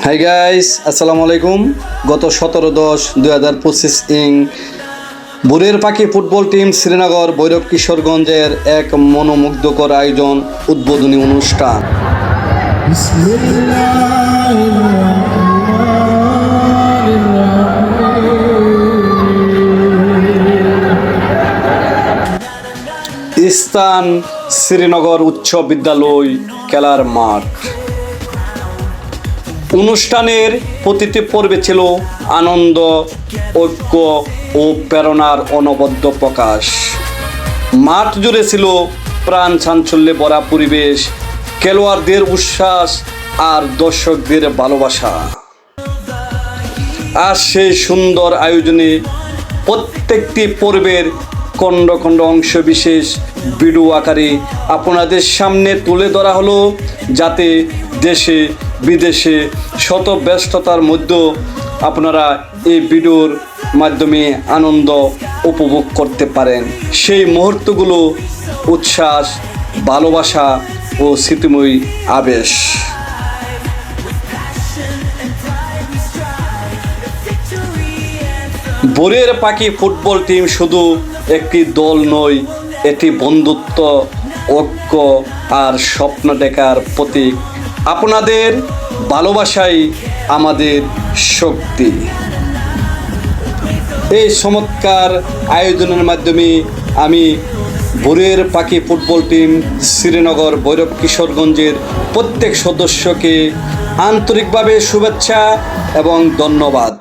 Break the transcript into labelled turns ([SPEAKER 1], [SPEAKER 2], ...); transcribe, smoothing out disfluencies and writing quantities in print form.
[SPEAKER 1] Hi guys, আসসালামু আলাইকুম। গত 17-10-2025 ভোরের পাখি ফুটবল টিম শ্রীনগর ভৈরব কিশোরগঞ্জের এক মনোমুগ্ধকর আয়োজন উদ্বোধনী অনুষ্ঠান। স্থান শ্রীনগর উচ্চ বিদ্যালয় খেলার মাঠ। অনুষ্ঠানের প্রতিটি পর্বে ছিল আনন্দ, ঐক্য ও প্রেরণার অনবদ্য প্রকাশ। মাঠ জুড়ে ছিল প্রাণ চাঞ্চল্যে ভরা পরিবেশ, খেলোয়াড়দের উচ্ছ্বাস আর দর্শকদের ভালোবাসা। আর সেই সুন্দর আয়োজনে প্রত্যেকটি পর্বের খণ্ড খণ্ড অংশ বিশেষ ভিডিও আকারে আপনাদের সামনে তুলে ধরা হলো, যাতে দেশে বিদেশে শত ব্যস্ততার মধ্যেও আপনারা এই ভিডিওর মাধ্যমে আনন্দ উপভোগ করতে পারেন। সেই মুহূর্তগুলো উচ্ছ্বাস, ভালোবাসা ও স্মৃতিময়ী আবেশ। ভোরের পাখি ফুটবল টিম শুধু একটি দল নয়, এটি বন্ধুত্ব, ঐক্য আর স্বপ্ন দেখার প্রতীক। আপনাদের ভালোবাসাই আমাদের শক্তি। এই চমৎকার আয়োজনের মাধ্যমে আমি ভোরের পাখি ফুটবল টিম শ্রীনগর ভৈরব কিশোরগঞ্জের প্রত্যেক সদস্যকে আন্তরিকভাবে শুভেচ্ছা এবং ধন্যবাদ।